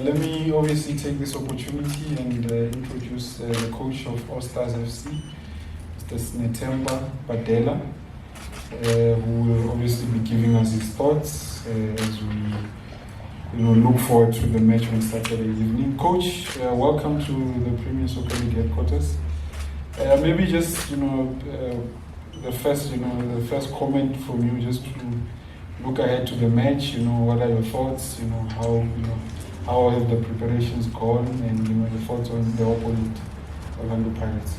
Let me obviously take this opportunity and introduce the coach of All Stars FC, Mr. Sinethemba Badela, who will obviously be giving us his thoughts as we look forward to the match on Saturday evening. Coach, welcome to the Premier Soccer League headquarters. Maybe just the first comment from you, just to look ahead to the match. What are your thoughts? How have the preparations gone, and your thoughts on the opponent, Orlando Pirates?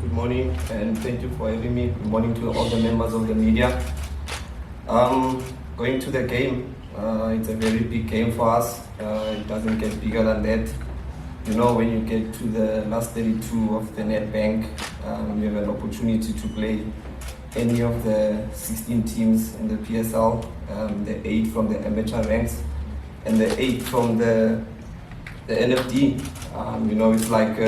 Good morning, and thank you for having me. Good morning to all the members of the media. Going to the game, it's a very big game for us. It doesn't get bigger than that. When you get to the last 32 of the Nedbank, you have an opportunity to play any of the 16 teams in the PSL, the 8 from the amateur ranks, and the 8 from the NFD. It's like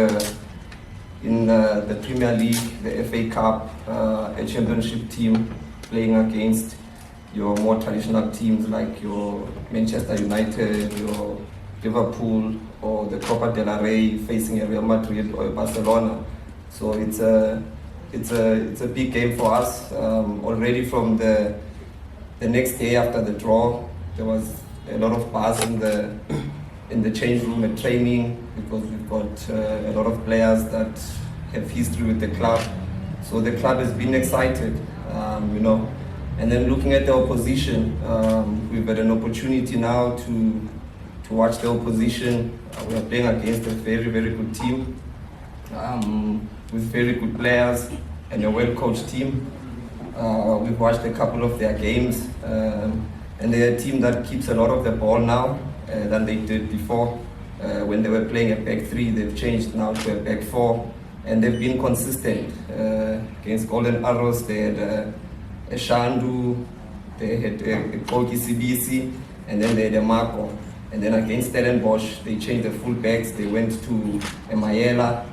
in the Premier League, the FA Cup, a championship team playing against your more traditional teams like your Manchester United, your Liverpool, or the Copa del Rey facing a Real Madrid or a Barcelona. So it's a big game for us. Already from the next day after the draw, there was a lot of buzz in the change room at training, because we've got a lot of players that have history with the club. So the club has been excited, And then looking at the opposition, we've had an opportunity now to watch the opposition. We are playing against a very, very good team, with very good players and a well-coached team. We've watched a couple of their games, and they're a team that keeps a lot of the ball now than they did before. When they were playing a back three, they've changed now to a back four, and they've been consistent. Against Golden Arrows, they had a Shandu, they had a Koki Sibisi, and then they had a Marco. And then against Stellenbosch, they changed the full backs, they went to a Mayela.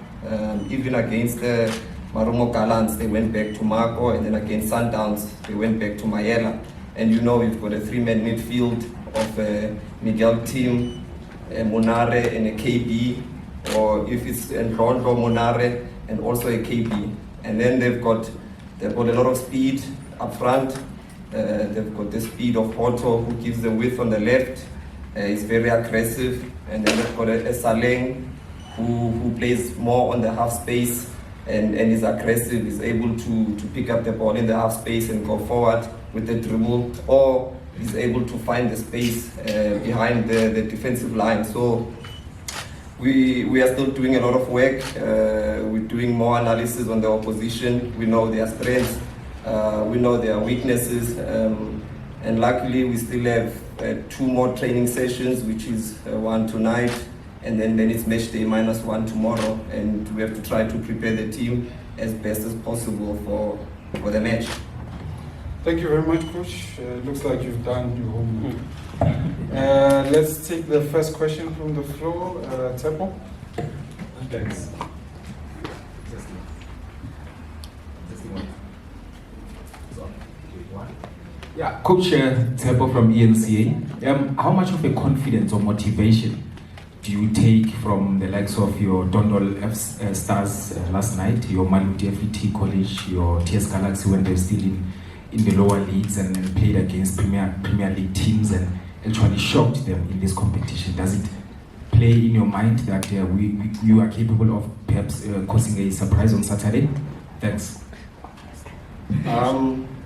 Even against the Marumo Gallants, they went back to Marco, and then against Sundowns, they went back to Mayela. And we've got a three-man midfield of Miguel Tim, Monare, and a KB, or if it's Rondo, Monare, and also a KB. And then they've got a lot of speed up front. They've got the speed of Otto, who gives the width on the left. He's very aggressive. And then they've got a Saleng, who plays more on the half space and is aggressive, is able to pick up the ball in the half space and go forward with the dribble, or is able to find the space behind the defensive line. So we are still doing a lot of work. We're doing more analysis on the opposition. We know their strengths, we know their weaknesses, and luckily we still have 2 more training sessions, which is one tonight, and then it's match day -1 tomorrow, and we have to try to prepare the team as best as possible for the match. Thank you very much, Coach. Looks like you've done your homework. Let's take the first question from the floor. Tepo. Thanks. Yeah, Coach Tepo from ENCA. How much of a confidence or motivation do you take from the likes of your Dondol Stars last night, your Maluti FET College, your TS Galaxy when they're still in the lower leagues and played against Premier League teams and actually shocked them in this competition? Does it play in your mind that you are capable of perhaps causing a surprise on Saturday? Thanks.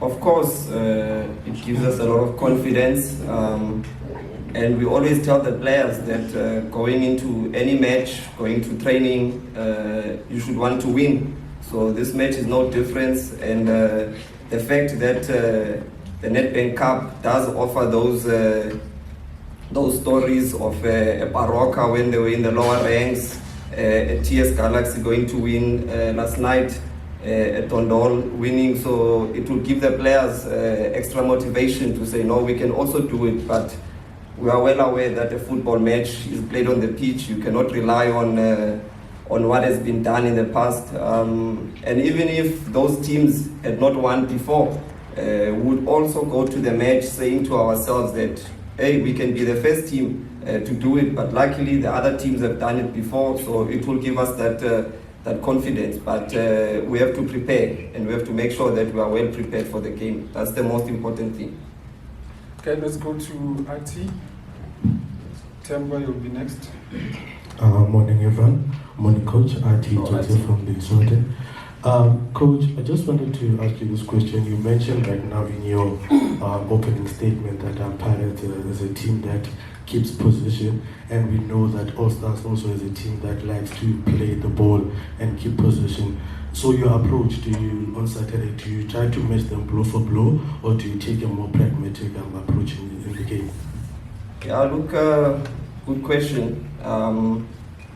Of course, it gives us a lot of confidence, and we always tell the players that going into any match, going to training, you should want to win. So this match is no different, and the fact that the Nedbank Cup does offer those stories of a Baroka when they were in the lower ranks, a TS Galaxy going to win last night, a Tondol winning, so it will give the players extra motivation to say, no, we can also do it. But we are well aware that a football match is played on the pitch. You cannot rely on what has been done in the past. And even if those teams had not won before, we would also go to the match saying to ourselves that hey, we can be the first team to do it, but luckily the other teams have done it before, so it will give us that confidence. But we have to prepare, and we have to make sure that we are well prepared for the game. That's the most important thing. Okay, let's go to IT. Temba, you'll be next. Morning, everyone. Morning, Coach. IT from the Sorted. Coach, I just wanted to ask you this question. You mentioned right now in your opening statement that Pirates is a team that keeps possession, and we know that All Stars also is a team that likes to play the ball and keep possession. So your approach on Saturday, do you try to match them blow for blow, or do you take a more pragmatic approach in the game? Yeah, look, good question.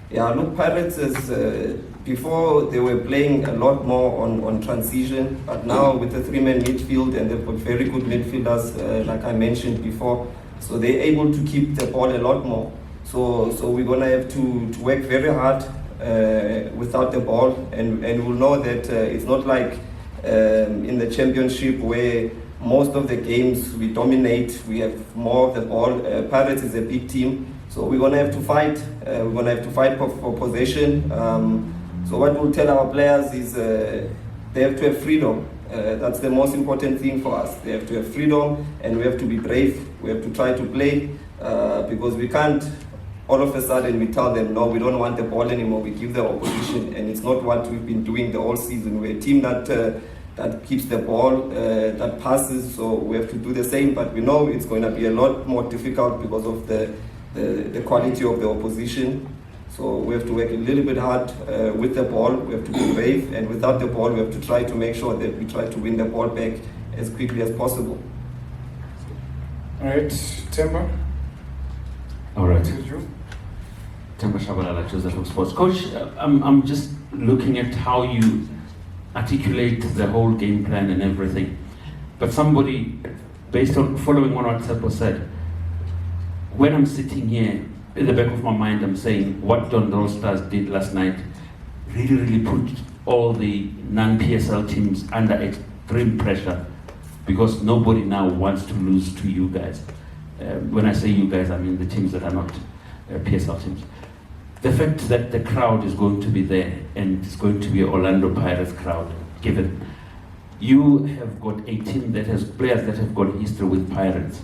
Look, Pirates is, before they were playing a lot more on transition, but now with the three-man midfield, and they've got very good midfielders, like I mentioned before, so they're able to keep the ball a lot more. So we're going to have to work very hard without the ball, and we'll know that it's not like in the championship where most of the games we dominate, we have more of the ball. Pirates is a big team, so we're going to have to fight. We're going to have to fight for possession. So what we'll tell our players is they have to have freedom. That's the most important thing for us. They have to have freedom, and we have to be brave. We have to try to play because we can't all of a sudden we tell them, no, we don't want the ball anymore. We give the opposition, and it's not what we've been doing the whole season. We're a team that keeps the ball, that passes, so we have to do the same, but we know it's going to be a lot more difficult because of the quality of the opposition. So we have to work a little bit hard with the ball. We have to be brave, and without the ball, we have to try to make sure that we try to win the ball back as quickly as possible. All right, Temba. All right. Sinethemba Badela, Joseph from Sports. Coach, I'm just looking at how you articulate the whole game plan and everything. But somebody, based on following what Seppo said, when I'm sitting here, in the back of my mind, I'm saying what All Stars did last night really put all the non-PSL teams under extreme pressure, because nobody now wants to lose to you guys. When I say you guys, I mean the teams that are not PSL teams. The fact that the crowd is going to be there, and it's going to be an Orlando Pirates crowd, given you have got a team that has players that have got history with Pirates,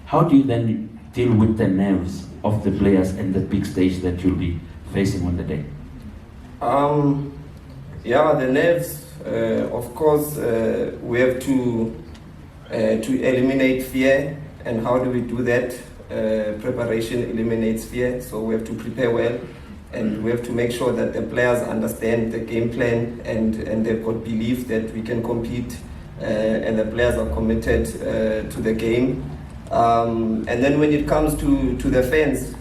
how do you then deal with the nerves of the players and the big stage that you'll be facing on the day? The nerves, of course, we have to eliminate fear. And how do we do that? Preparation eliminates fear, so we have to prepare well, and we have to make sure that the players understand the game plan, and they've got belief that we can compete, and the players are committed to the game. And then when it comes to the fans,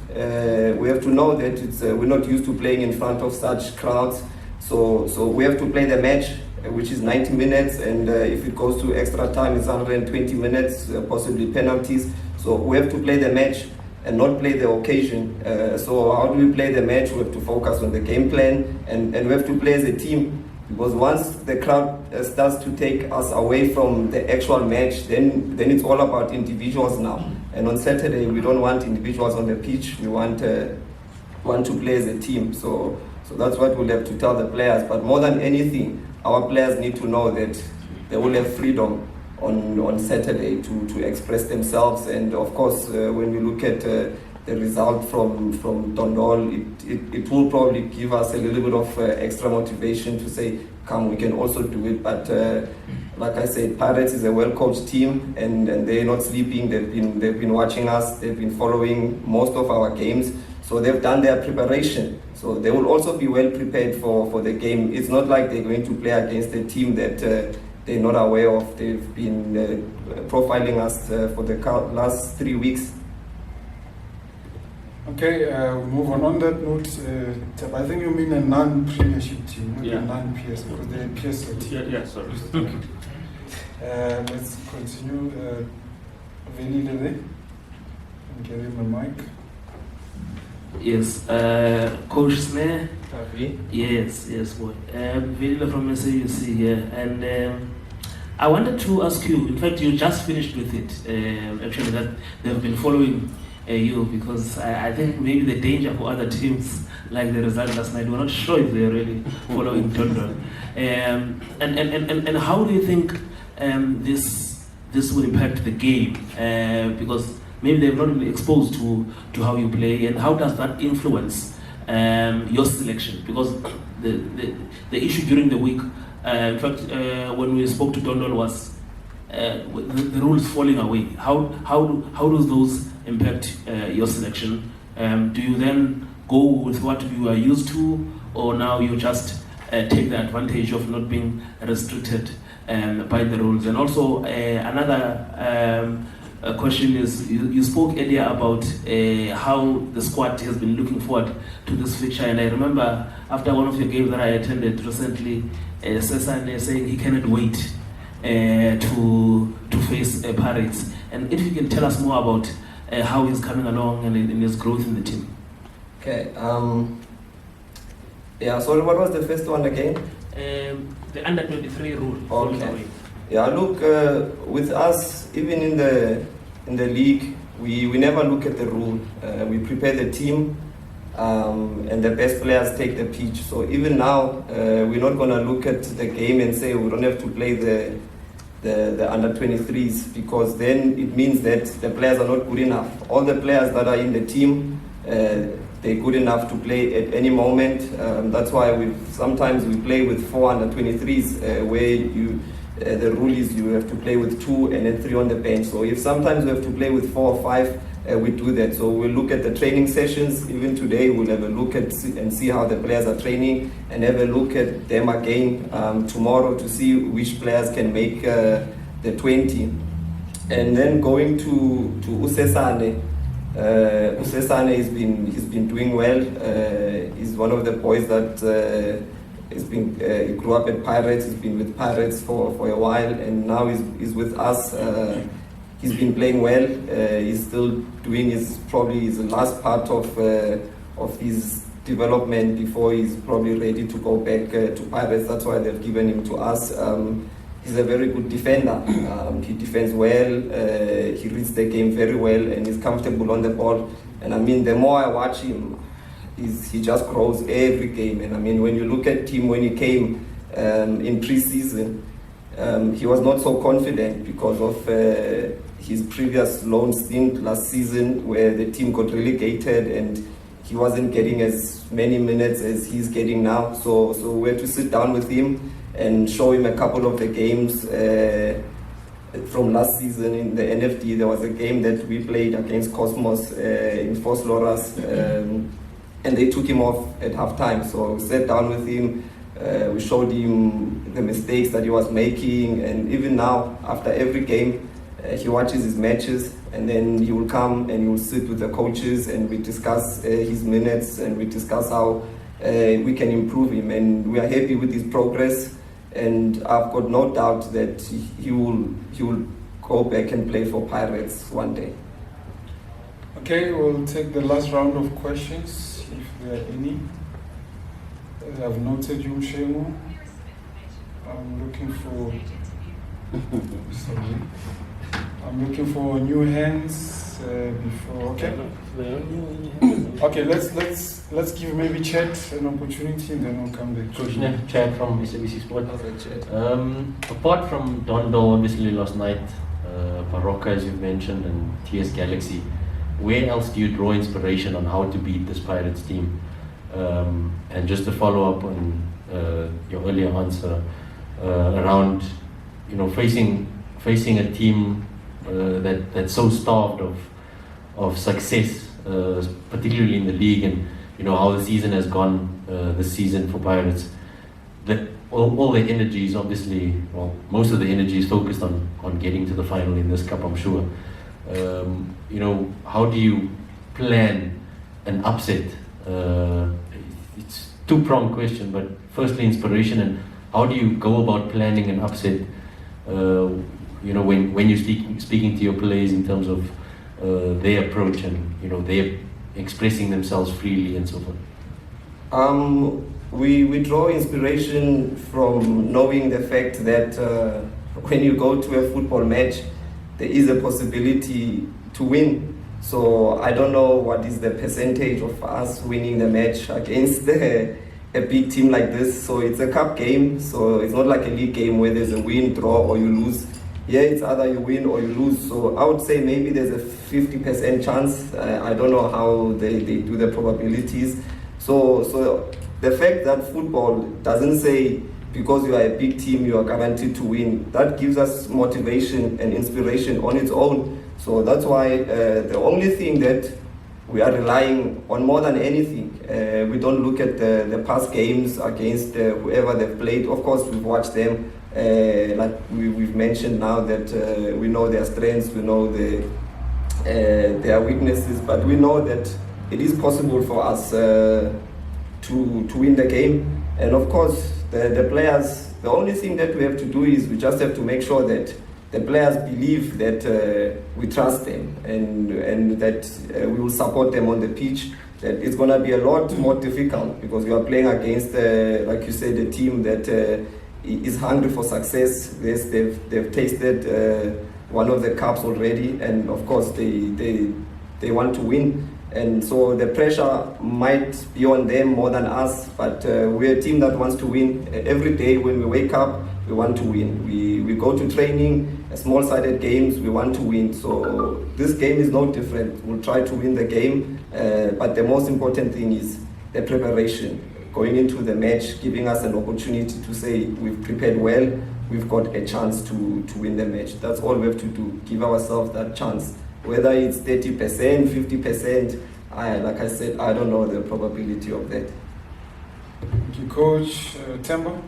we have to know that we're not used to playing in front of such crowds, so we have to play the match, which is 90 minutes, and if it goes to extra time, it's 120 minutes, possibly penalties. So we have to play the match and not play the occasion. So how do we play the match? We have to focus on the game plan, and we have to play as a team, because once the crowd starts to take us away from the actual match, then it's all about individuals now. And on Saturday, we don't want individuals on the pitch. We want to play as a team. So that's what we'll have to tell the players. But more than anything, our players need to know that they will have freedom on Saturday to express themselves. And of course, when we look at the result from Dondol, it will probably give us a little bit of extra motivation to say, come, we can also do it. But like I said, Pirates is a well-coached team, and they're not sleeping. They've been watching us. They've been following most of our games. So they've done their preparation. So they will also be well prepared for the game. It's not like they're going to play against a team that they're not aware of. They've been profiling us for the last 3 weeks. Okay, we'll move on. On that note, I think you mean a non-premiership team, not a non-PS, because they're a PSL team. Yeah, sorry. Let's continue. Velile there. Give him the mic. Yes, Coach Snare. Yes, boy. Velile from SAUC here, and I wanted to ask you, in fact, you just finished with it, actually, that they've been following you, because I think maybe the danger for other teams, like the result last night, we're not sure if they're really following Dondol. And how do you think this will impact the game? Because maybe they've not been exposed to how you play, and how does that influence your selection? Because the issue during the week, in fact, when we spoke to Dondol, was the rules falling away. How do those impact your selection? Do you then go with what you are used to, or now you just take the advantage of not being restricted by the rules? And also another question is, you spoke earlier about how the squad has been looking forward to this fixture, and I remember after one of your games that I attended recently, Sesane saying he cannot wait to face Pirates. And if you can tell us more about how he's coming along and in his growth in the team. Okay. Yeah. Sorry, what was the first one again? The under 23 rule. Okay. Yeah. Look, with us, even in the league, we never look at the rule. We prepare the team, and the best players take the pitch. So even now, we're not going to look at the game and say we don't have to play the under 23s, because then it means that the players are not good enough. All the players that are in the team, they're good enough to play at any moment. That's why sometimes we play with 4 under 23s, where the rule is you have to play with 2 and then 3 on the bench. So if sometimes we have to play with 4 or 5, we do that. So we'll look at the training sessions. Even today, we'll have a look at and see how the players are training, and have a look at them again tomorrow to see which players can make the 20. And then going to Usesane. Usesane he's been doing well. He's one of the boys that he grew up at Pirates. He's been with Pirates for a while, and now he's with us. He's been playing well. He's still doing his last part of his development before he's probably ready to go back to Pirates. That's why they've given him to us. He's a very good defender. He defends well. He reads the game very well, and he's comfortable on the ball. And I mean, the more I watch him, he just grows every game. And I mean, when you look at him when he came in pre-season, he was not so confident because of his previous loan stint last season, where the team got relegated and he wasn't getting as many minutes as he's getting now. So we had to sit down with him and show him a couple of the games from last season in the NFD. There was a game that we played against Cosmos in Vosloorus, and they took him off at halftime. So we sat down with him. We showed him the mistakes that he was making, and even now, after every game, he watches his matches, and then he will come and he will sit with the coaches, and we discuss his minutes, and we discuss how we can improve him. And we are happy with his progress, and I've got no doubt that he will go back and play for Pirates one day. Okay, we'll take the last round of questions, if there are any. I've noted you, Shemu. I'm looking for new hands before. Okay. Okay. Let's give maybe Chet an opportunity, and then we'll come back. Coach Chad from SABC Sport. Apart from Dondol, obviously last night, Baroka, as you've mentioned, and TS Galaxy, where else do you draw inspiration on how to beat this Pirates team? And just to follow up on your earlier answer around, facing a team that's so starved of success, particularly in the league, and how the season has gone this season for Pirates. That all the energy is obviously, most of the energy is focused on getting to the final in this cup, I'm sure. How do you plan an upset? It's two-pronged question, but firstly inspiration, and how do you go about planning an upset when you're speaking to your players in terms of their approach and they're expressing themselves freely and so forth? We draw inspiration from knowing the fact that when you go to a football match, there is a possibility to win. So I don't know what is the percentage of us winning the match against a big team like this. So it's a cup game, so it's not like a league game where there's a win, draw, or you lose. Yeah, it's either you win or you lose. So I would say maybe there's a 50% chance. I don't know how they do the probabilities. So the fact that football doesn't say because you are a big team you are guaranteed to win, that gives us motivation and inspiration on its own. So that's why the only thing that we are relying on more than anything, we don't look at the past games against whoever they've played. Of course, we've watched them. Like we've mentioned now that we know their strengths, we know their weaknesses, but we know that it is possible for us to win the game. And of course, the players, the only thing that we have to do is we just have to make sure that the players believe that we trust them and that we will support them on the pitch. That it's going to be a lot more difficult because you are playing against, like you said, a team that is hungry for success. Yes, they've tasted one of the cups already, and of course they want to win. And so the pressure might be on them more than us, but we're a team that wants to win. Every day when we wake up, we want to win. We go to training, small-sided games, we want to win. So this game is no different. We'll try to win the game, but the most important thing is the preparation. Going into the match, giving us an opportunity to say we've prepared well, we've got a chance to win the match. That's all we have to do, give ourselves that chance. Whether it's 30%, 50%, like I said, I don't know the probability of that. Thank you, Coach. Themba?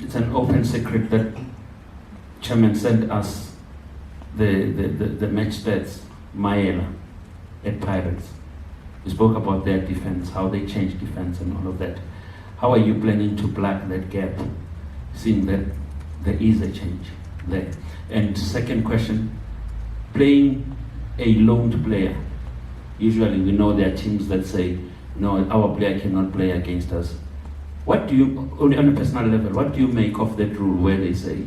It's an open secret that Chairman sent us the match stats, Maela at Pirates. We spoke about their defense, how they changed defense and all of that. How are you planning to plug that gap, seeing that there is a change there? And second question, playing a loaned player. Usually we know there are teams that say, no, our player cannot play against us. What do you, on a personal level, what do you make of that rule where they say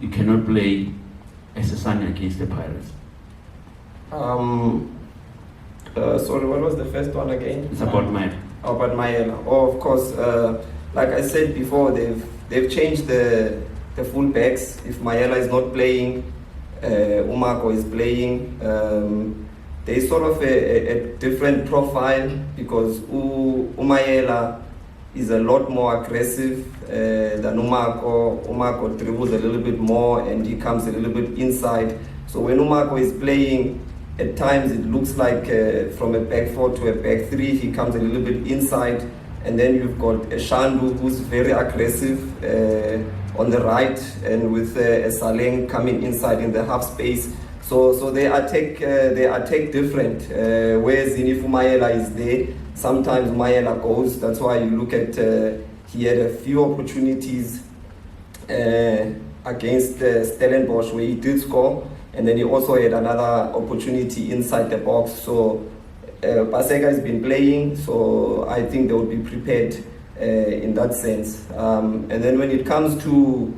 you cannot play as a son against the Pirates? Sorry, what was the first one again? It's about Maela. About Maela. Oh, of course. Like I said before, they've changed the full backs. If Maela is not playing, Umako is playing. There's sort of a different profile because Umayela is a lot more aggressive than Umako. Umako dribbles a little bit more and he comes a little bit inside. So when Umako is playing, at times it looks like from a back four to a back three, he comes a little bit inside. And then you've got a Shandu who's very aggressive on the right, and with a Saleng coming inside in the half space. So they attack different. Whereas if Maela is there, sometimes Maela goes. That's why you look at he had a few opportunities against Stellenbosch where he did score, and then he also had another opportunity inside the box. So Paseka has been playing, so I think they will be prepared in that sense. And then when it comes to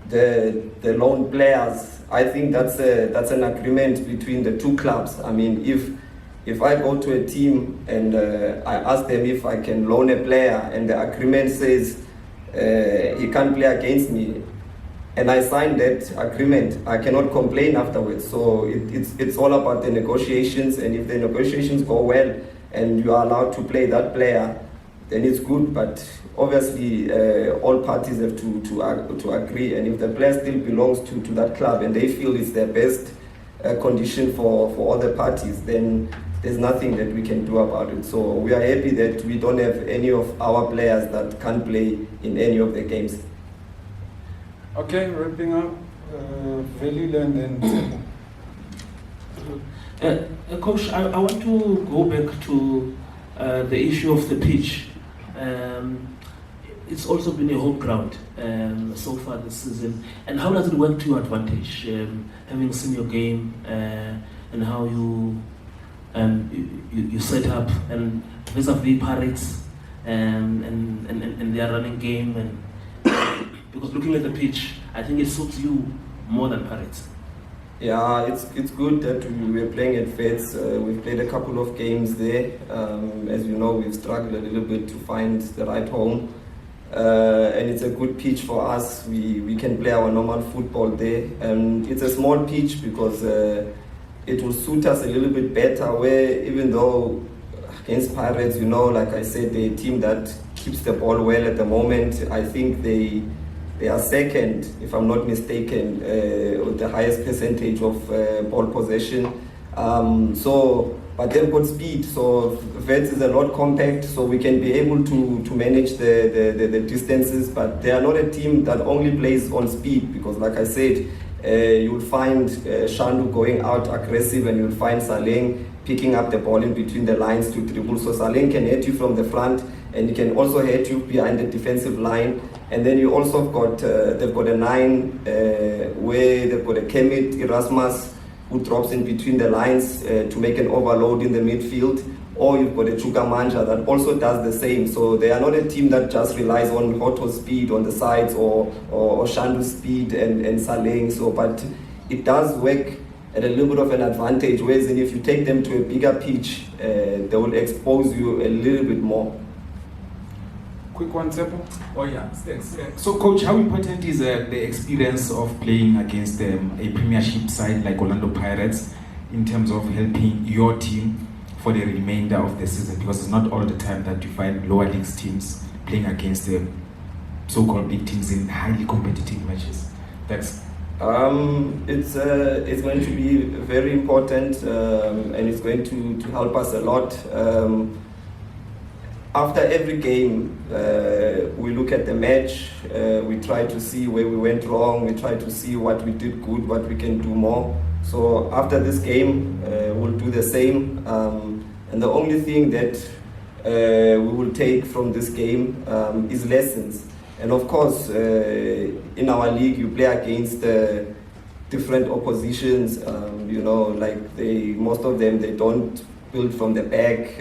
the loan players, I think that's an agreement between the two clubs. I mean, if I go to a team and I ask them if I can loan a player and the agreement says he can't play against me, and I sign that agreement, I cannot complain afterwards. So it's all about the negotiations, and if the negotiations go well and you are allowed to play that player, then it's good. But obviously all parties have to agree, and if the player still belongs to that club and they feel it's their best condition for all the parties, then there's nothing that we can do about it. So we are happy that we don't have any of our players that can't play in any of the games. Okay, wrapping up, Velile and then Coach, I want to go back to the issue of the pitch. It's also been a home ground so far this season. And how does it work to your advantage, having seen your game and how you set up and vis-a-vis Pirates and their running game and Because looking at the pitch, I think it suits you more than Pirates. Yeah, it's good that we're playing at Wits. We've played a couple of games there. As you know, we've struggled a little bit to find the right home. And it's a good pitch for us. We can play our normal football there. And it's a small pitch because it will suit us a little bit better, where even though against Pirates, you know, like I said, they're a team that keeps the ball well at the moment. I think they are second, if I'm not mistaken, with the highest percentage of ball possession. But they've got speed, so Wits is a lot compact, so we can be able to manage the distances. But they are not a team that only plays on speed, because like I said, you'll find Shandu going out aggressive, and you'll find Saleng picking up the ball in between the lines to dribble. So Saleng can hit you from the front, and he can also hit you behind the defensive line. And then you also got they've got a 9 where they've got a Kemit Erasmus who drops in between the lines to make an overload in the midfield. Or you've got a Chuka Manja that also does the same. So they are not a team that just relies on Hoto's speed on the sides or Shandu's speed and Saleng. So, but it does work at a little bit of an advantage, whereas if you take them to a bigger pitch, they will expose you a little bit more. Quick one, Tsepo. Oh yeah, thanks. So coach, how important is the experience of playing against a premiership side like Orlando Pirates in terms of helping your team for the remainder of the season? Because it's not all the time that you find lower leagues teams playing against the so-called big teams in highly competitive matches. Thanks. It's going to be very important, and it's going to help us a lot. After every game, we look at the match, we try to see where we went wrong, we try to see what we did good, what we can do more. So after this game, we'll do the same. And the only thing that we will take from this game is lessons. And of course, in our league, you play against different oppositions. You know, like most of them, they don't build from the back,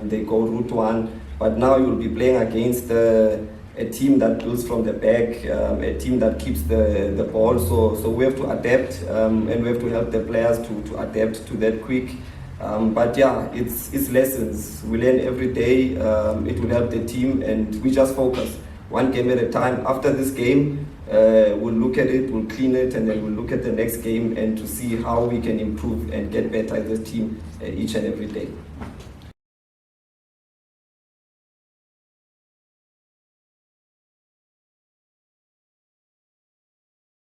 they go route one. But now you'll be playing against a team that builds from the back, a team that keeps the ball. So we have to adapt, and we have to help the players to adapt to that quick. But yeah, it's lessons. We learn every day. It will help the team, and we just focus one game at a time. After this game, we'll look at it, we'll clean it, and then we'll look at the next game and to see how we can improve and get better as a team each and every day.